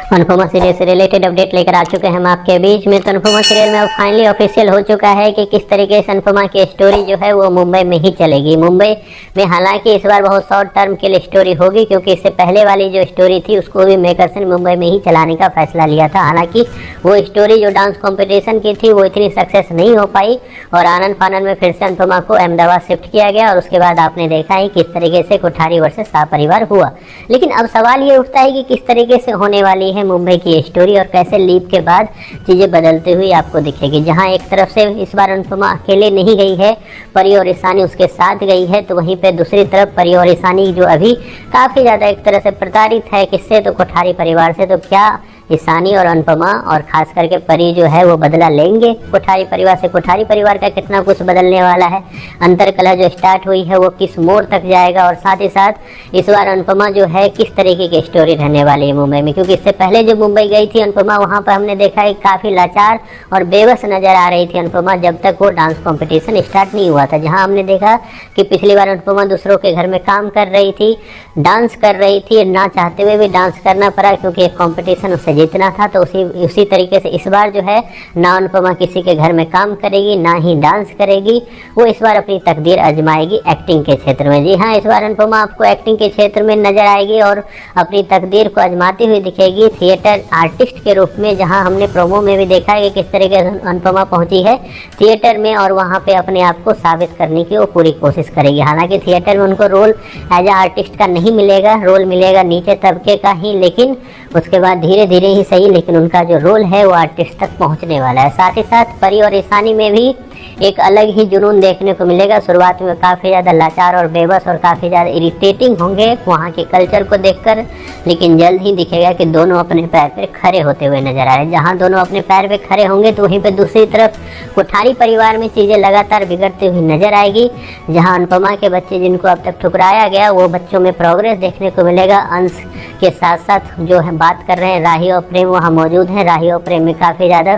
Anupama serial से related update लेकर आ चुके हैं हम आपके बीच में। तो अनुपमा सीरियल में अब फाइनली ऑफिशियल हो चुका है कि किस तरीके से अनुपमा की स्टोरी जो है वो मुंबई में ही चलेगी। मुंबई में हालांकि इस बार बहुत शॉर्ट टर्म के लिए स्टोरी होगी, क्योंकि इससे पहले वाली जो स्टोरी थी उसको भी मेकर्स ने मुंबई में ही चलाने का फैसला लिया था। हालांकि वो स्टोरी जो डांस कॉम्पिटिशन की थी वो इतनी सक्सेस नहीं हो पाई और आनंद फानंद में फिर से अनुपमा को अहमदाबाद शिफ्ट किया गया और उसके बाद आपने देखा है किस तरीके से कोठारी वर्सेस सपरिवार हुआ। लेकिन अब सवाल ये उठता है कि किस तरीके से होने वाली है मुंबई की स्टोरी और कैसे लीप के बाद चीजें बदलती हुई आपको दिखेगी। जहां एक तरफ से इस बार अनुपमा अकेले नहीं गई है, परी और ईशानी उसके साथ गई है, तो वहीं पे दूसरी तरफ परी और ईशानी जो अभी काफी ज्यादा एक तरह से प्रताड़ित है किससे, तो कोठारी परिवार से। तो क्या ईशानी और अनुपमा और खास करके परी जो है वो बदला लेंगे कोठारी परिवार से? कोठारी परिवार का कितना कुछ बदलने वाला है, अंतरकलह जो स्टार्ट हुई है वो किस मोड़ तक जाएगा, और साथ ही साथ इस बार अनुपमा जो है किस तरीके की स्टोरी रहने वाली है मुंबई में। क्योंकि इससे पहले जो मुंबई गई थी अनुपमा, वहाँ पर हमने देखा है काफ़ी लाचार और बेबस नजर आ रही थी अनुपमा जब तक वो डांस कॉम्पिटिशन स्टार्ट नहीं हुआ था। जहाँ हमने देखा कि पिछली बार अनुपमा दूसरों के घर में काम कर रही थी, डांस कर रही थी, ना चाहते हुए भी डांस करना पड़ा क्योंकि एक कॉम्पिटिशन उससे जीतना था। तो उसी तरीके से इस बार जो है ना अनुपमा किसी के घर में काम करेगी ना ही डांस करेगी, वो इस बार अपनी तकदीर आजमाएगी एक्टिंग के क्षेत्र में। जी हाँ, इस बार अनुपमा आपको एक्टिंग के क्षेत्र में नजर आएगी और अपनी तकदीर को आजमाती हुई दिखेगी थिएटर आर्टिस्ट के रूप में। जहाँ हमने प्रोमो में भी देखा है कि किस तरीके से अनुपमा पहुंची है थिएटर में और वहाँ पे अपने आप को साबित करने की वो पूरी कोशिश करेगी। हालांकि थिएटर में उनको रोल एज ए आर्टिस्ट का नहीं मिलेगा, रोल मिलेगा नीचे तबके का ही, लेकिन उसके बाद धीरे धीरे ही सही, लेकिन उनका जो रोल है वो आर्टिस्ट तक पहुंचने वाला है। साथ ही साथ परी और ईशानी में भी एक अलग ही जुनून देखने को मिलेगा। शुरुआत में काफ़ी ज़्यादा लाचार और बेबस और काफ़ी ज़्यादा इरिटेटिंग होंगे वहाँ के कल्चर को देखकर, लेकिन जल्द ही दिखेगा कि दोनों अपने पैर पे खड़े होते हुए नजर आ रहे हैं। जहाँ दोनों अपने पैर पे खड़े होंगे तो वहीं पे दूसरी तरफ कोठारी परिवार में चीज़ें लगातार बिगड़ती हुई नजर आएगी। जहाँ अनुपमा के बच्चे जिनको अब तक ठुकराया गया वो बच्चों में प्रोग्रेस देखने को मिलेगा। अंश के साथ साथ जो है बात कर रहे हैं राही और प्रेम वहाँ मौजूद हैं, राही और प्रेम में काफ़ी ज़्यादा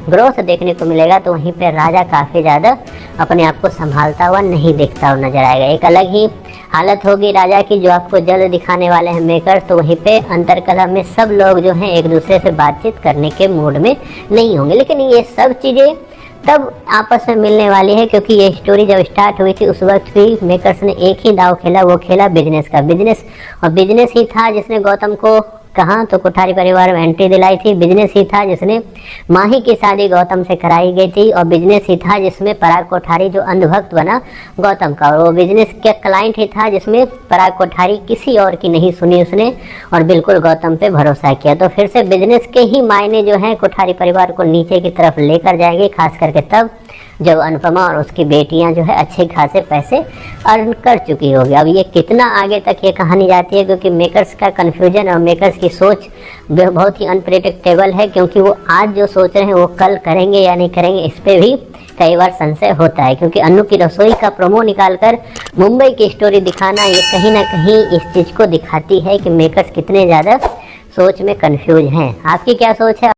ग्रोथ देखने को मिलेगा। तो वहीं पर राजा काफ़ी ज़्यादा अपने आप को संभालता हुआ नहीं दिखता हुआ नजर आएगा। एक अलग ही हालत होगी राजा की जो आपको जल्द दिखाने वाले हैं मेकर्स। तो वहीं पे अंतरकलह में सब लोग जो हैं एक दूसरे से बातचीत करने के मूड में नहीं होंगे। लेकिन ये सब चीज़ें तब आपस में मिलने वाली है, क्योंकि ये स्टोरी जब स्टार्ट हुई थी उस वक्त भी मेकर्स ने एक ही दाव खेला, वो खेला बिजनेस का। बिजनेस और बिजनेस ही था जिसने गौतम को कहाँ तो कोठारी परिवार में एंट्री दिलाई थी। बिजनेस ही था जिसने माही की शादी गौतम से कराई गई थी और बिजनेस ही था जिसमें पराग कोठारी जो अंधभक्त बना गौतम का, और वो बिजनेस के क्लाइंट ही था जिसमें पराग कोठारी किसी और की नहीं सुनी उसने और बिल्कुल गौतम पे भरोसा किया। तो फिर से बिजनेस के ही मायने जो हैं कोठारी परिवार को नीचे की तरफ लेकर जाएंगे, खास करके तब जब अनुपमा और उसकी बेटियां जो है अच्छे खासे पैसे अर्न कर चुकी होगी। अब ये कितना आगे तक ये कहानी जाती है, क्योंकि मेकर्स का कन्फ्यूजन और मेकर्स की सोच बहुत ही अनप्रेडिक्टेबल है, क्योंकि वो आज जो सोच रहे हैं वो कल करेंगे या नहीं करेंगे, इस पर भी कई बार संशय होता है। क्योंकि अन्नू की रसोई का प्रोमो निकालकर मुंबई की स्टोरी दिखाना ये कहीं ना कहीं इस चीज़ को दिखाती है कि मेकर्स कितने ज़्यादा सोच में कन्फ्यूज हैं। आपकी क्या सोच है?